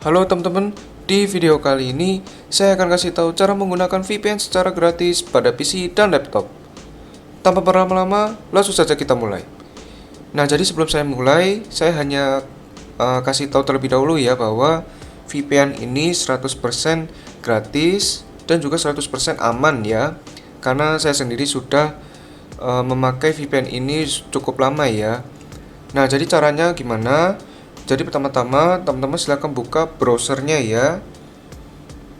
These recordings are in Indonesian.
Halo teman-teman, di video kali ini saya akan kasih tahu cara menggunakan VPN secara gratis pada PC dan laptop. Tanpa berlama-lama, langsung saja kita mulai. Nah, jadi sebelum saya mulai, saya hanya kasih tahu terlebih dahulu ya bahwa VPN ini 100% gratis dan juga 100% aman ya. Karena saya sendiri sudah memakai VPN ini cukup lama ya. Nah, jadi caranya gimana? Jadi pertama-tama teman-teman silahkan buka browsernya ya.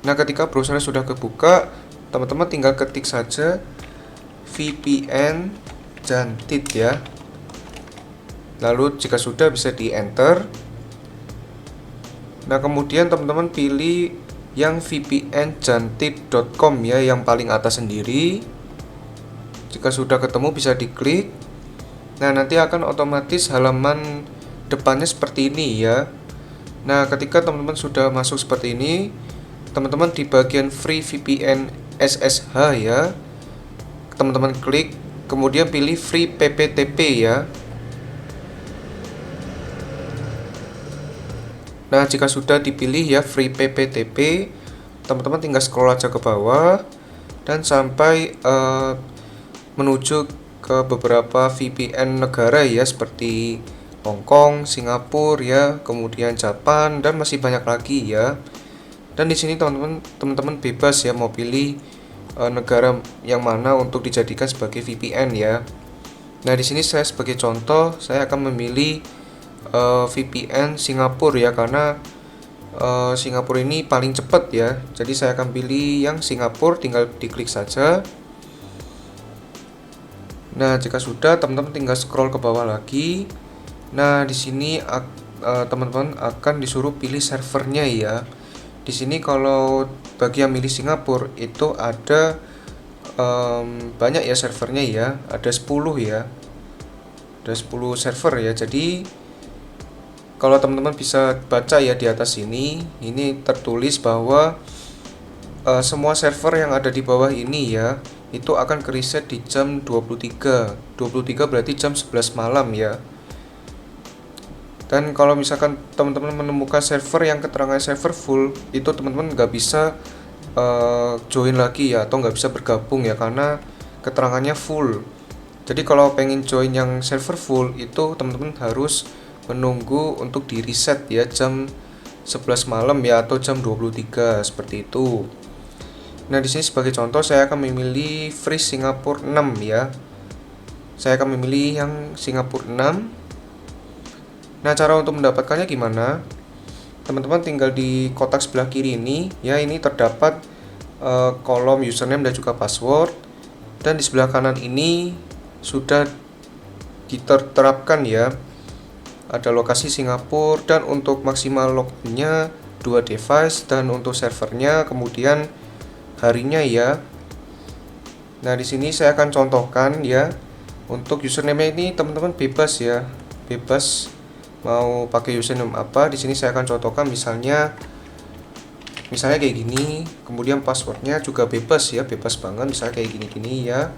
Nah, ketika browsernya sudah kebuka, teman-teman tinggal ketik saja VPN Jantit ya. Lalu jika sudah bisa di enter. Nah, kemudian teman-teman pilih yang vpnjantit.com ya, yang paling atas sendiri. Jika sudah ketemu bisa diklik. Nah, nanti akan otomatis halaman depannya seperti ini ya. Nah, ketika teman-teman sudah masuk seperti ini, teman-teman di bagian free VPN SSH ya, teman-teman klik, kemudian pilih free PPTP ya. Nah, jika sudah dipilih ya free PPTP, teman-teman tinggal scroll aja ke bawah dan sampai menuju ke beberapa VPN negara ya, seperti Hong Kong, Singapura ya, kemudian Jepang dan masih banyak lagi ya. Dan di sini teman-teman bebas ya mau pilih negara yang mana untuk dijadikan sebagai VPN ya. Nah, di sini saya sebagai contoh saya akan memilih VPN Singapura ya, karena Singapura ini paling cepat ya. Jadi saya akan pilih yang Singapura, tinggal diklik saja. Nah, jika sudah teman-teman tinggal scroll ke bawah lagi. Nah, di sini teman-teman akan disuruh pilih servernya ya. Di sini kalau bagi yang milih Singapura itu ada banyak ya servernya ya, ada 10 ya. Ada 10 server ya. Jadi kalau teman-teman bisa baca ya di atas ini tertulis bahwa semua server yang ada di bawah ini ya, itu akan ke reset di jam 23. 23 berarti jam 11 malam ya. Dan kalau misalkan teman-teman menemukan server yang keterangan server full, itu teman-teman nggak bisa join lagi ya, atau nggak bisa bergabung ya, karena keterangannya full. Jadi kalau pengen join yang server full, itu teman-teman harus menunggu untuk di reset ya jam 11 malam ya, atau jam 23 seperti itu. Nah, di sini sebagai contoh saya akan memilih free Singapura 6 ya. Saya akan memilih yang Singapura 6. Nah, cara untuk mendapatkannya gimana? Teman-teman tinggal di kotak sebelah kiri ini ya, ini terdapat kolom username dan juga password. Dan di sebelah kanan ini sudah diterapkan ya, ada lokasi Singapura, dan untuk maksimal loginnya 2 device, dan untuk servernya kemudian harinya ya. Nah, di sini saya akan contohkan ya. Untuk username ini teman-teman bebas ya, bebas mau pakai username apa. Di sini saya akan contohkan misalnya kayak gini. Kemudian passwordnya juga bebas ya, bebas banget, misalnya kayak gini-gini ya.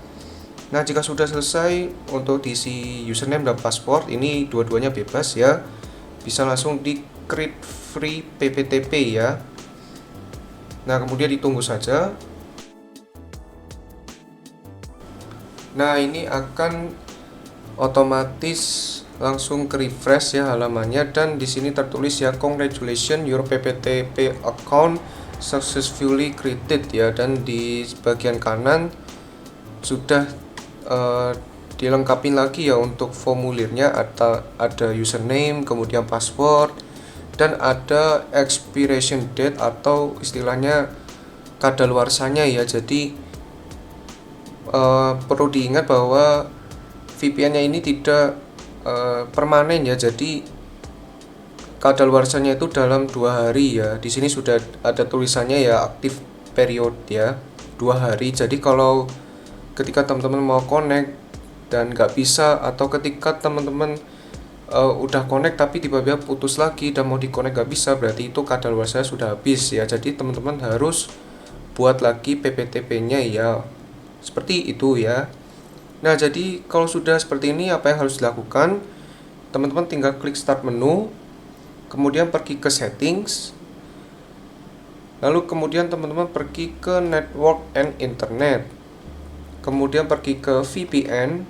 Nah, jika sudah selesai untuk diisi username dan password, ini dua-duanya bebas ya, bisa langsung di create free PPTP ya. Nah, kemudian ditunggu saja. Nah, ini akan otomatis langsung ke refresh ya halamannya, dan di sini tertulis ya congratulations your PPTP account successfully created ya, dan di bagian kanan sudah dilengkapi lagi ya untuk formulirnya, ada username, kemudian password, dan ada expiration date atau istilahnya kadaluarsanya ya. Jadi perlu diingat bahwa VPN-nya ini tidak permanen ya, jadi kadaluarsanya itu dalam 2 hari ya. Di sini sudah ada tulisannya ya, aktif period ya 2 hari. Jadi kalau ketika teman-teman mau connect dan nggak bisa, atau ketika teman-teman udah connect tapi tiba-tiba putus lagi dan mau di-connect nggak bisa, berarti itu kadaluarsanya sudah habis ya. Jadi teman-teman harus buat lagi PPTP-nya ya, seperti itu ya. Nah, jadi kalau sudah seperti ini, apa yang harus dilakukan? Teman-teman tinggal klik start menu, kemudian pergi ke settings. Lalu kemudian teman-teman pergi ke network and internet, kemudian pergi ke VPN,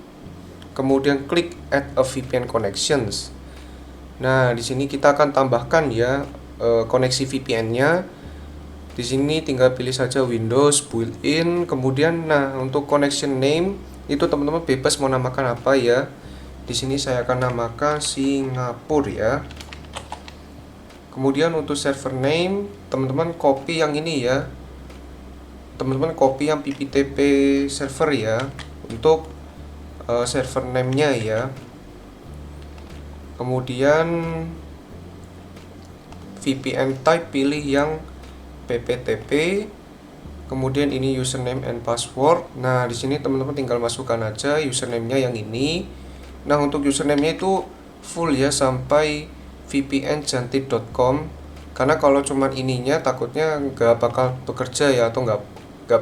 kemudian klik add a VPN connections. Nah, di sini kita akan tambahkan ya koneksi VPN-nya. Di sini tinggal pilih saja Windows built-in, kemudian nah untuk connection name itu teman-teman bebas mau namakan apa ya. Di sini saya akan namakan Singapura ya. Kemudian untuk server name, teman-teman copy yang ini ya. Teman-teman copy yang PPTP server ya untuk server name-nya ya. Kemudian VPN type pilih yang PPTP. Kemudian ini username and password. Nah, di sini teman-teman tinggal masukkan aja username-nya yang ini. Nah, untuk username-nya itu full ya sampai vpnjantit.com, karena kalau cuman ininya takutnya nggak bakal bekerja ya atau nggak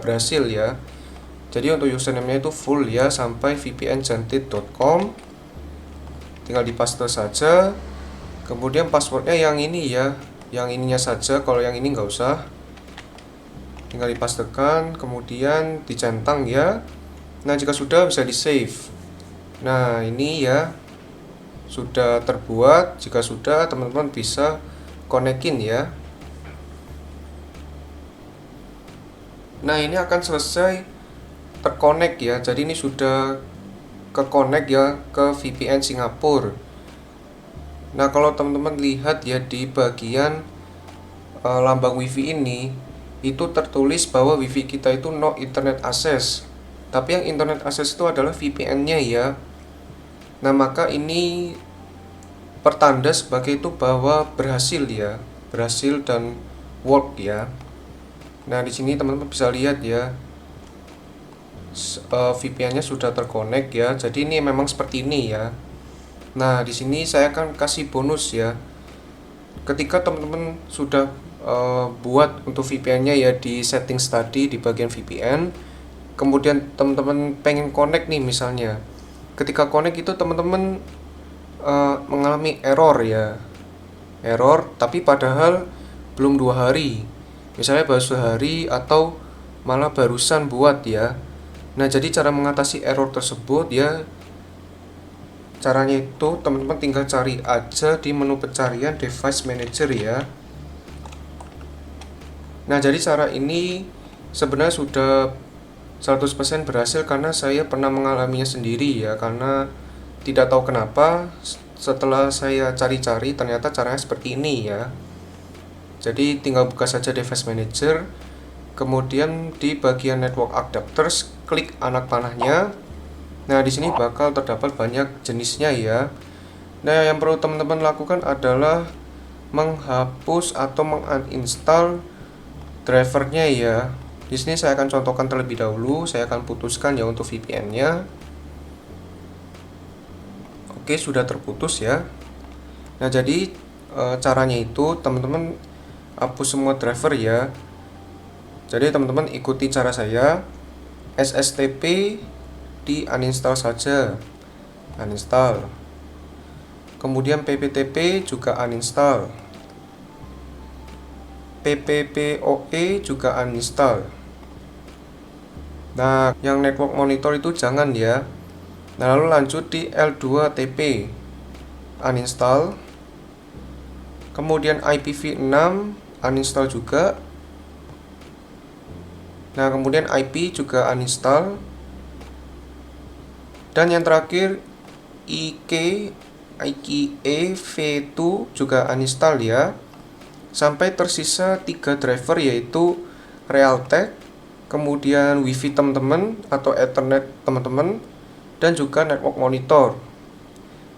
berhasil ya. Jadi untuk username-nya itu full ya sampai vpnjantit.com, tinggal dipaste saja. Kemudian passwordnya yang ini ya, yang ininya saja, kalau yang ini nggak usah, tinggal dipastekan kemudian dicentang ya. Nah, jika sudah bisa di save. Nah, ini ya sudah terbuat. Jika sudah, teman-teman bisa konekin ya. Nah, ini akan selesai terkonek ya. Jadi ini sudah ke-connect ya ke VPN Singapura. Nah, kalau teman-teman lihat ya di bagian lambang WiFi ini itu tertulis bahwa WiFi kita itu no internet access. Tapi yang internet access itu adalah VPN-nya ya. Nah, maka ini pertanda sebagai itu bahwa berhasil ya, berhasil dan work ya. Nah, di sini teman-teman bisa lihat ya, VPN-nya sudah terkonek ya. Jadi ini memang seperti ini ya. Nah, di sini saya akan kasih bonus ya. Ketika teman-teman sudah buat untuk VPN-nya ya di settings tadi di bagian VPN, kemudian teman-teman pengen connect nih misalnya. Ketika connect itu teman-teman mengalami error ya, error tapi padahal belum 2 hari, misalnya baru sehari atau malah barusan buat ya. Nah, jadi cara mengatasi error tersebut ya, caranya itu teman-teman tinggal cari aja di menu pencarian device manager ya. Nah, jadi cara ini sebenarnya sudah 100% berhasil karena saya pernah mengalaminya sendiri ya, karena tidak tahu kenapa setelah saya cari-cari ternyata caranya seperti ini ya. Jadi tinggal buka saja device manager, kemudian di bagian network adapters klik anak panahnya. Nah, di sini bakal terdapat banyak jenisnya ya. Nah, yang perlu teman-teman lakukan adalah menghapus atau menguninstall drivernya ya. Di sini saya akan contohkan terlebih dahulu. Saya akan putuskan ya untuk VPN-nya. Oke, sudah terputus ya. Nah, jadi caranya itu teman-teman hapus semua driver ya. Jadi teman-teman ikuti cara saya. SSTP di uninstall saja, uninstall. Kemudian PPTP juga uninstall, PPPoE juga uninstall. Nah, yang network monitor itu jangan ya. Nah, lalu lanjut di L2TP, uninstall. Kemudian IPv6 uninstall juga. Nah, kemudian IP juga uninstall. Dan yang terakhir IKEV2 juga uninstall ya. Sampai tersisa 3 driver yaitu Realtek, kemudian WiFi teman-teman atau Ethernet teman-teman, dan juga network monitor.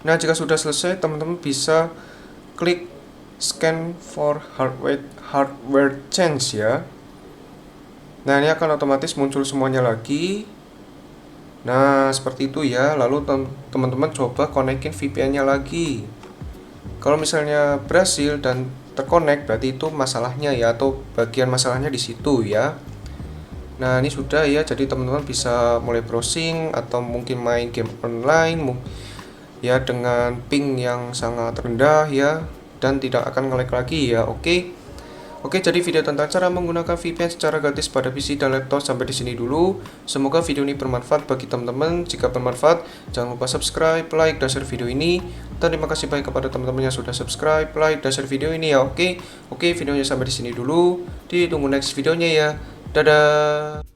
Nah, jika sudah selesai teman-teman bisa klik scan for hardware change ya. Nah, ini akan otomatis muncul semuanya lagi. Nah, seperti itu ya. Lalu teman-teman coba konekin VPN-nya lagi. Kalau misalnya berhasil dan terkonek, berarti itu masalahnya ya, atau bagian masalahnya di situ ya. Nah, ini sudah ya. Jadi teman-teman bisa mulai browsing atau mungkin main game online ya dengan ping yang sangat rendah ya, dan tidak akan nge-lag lagi ya. Oke. Oke, jadi video tentang cara menggunakan VPN secara gratis pada PC dan laptop sampai di sini dulu. Semoga video ini bermanfaat bagi teman-teman. Jika bermanfaat, jangan lupa subscribe, like, dan share video ini. Dan terima kasih banyak kepada teman-teman yang sudah subscribe, like, dan share video ini ya. Oke, videonya sampai di sini dulu. Ditunggu next videonya ya. Dadah.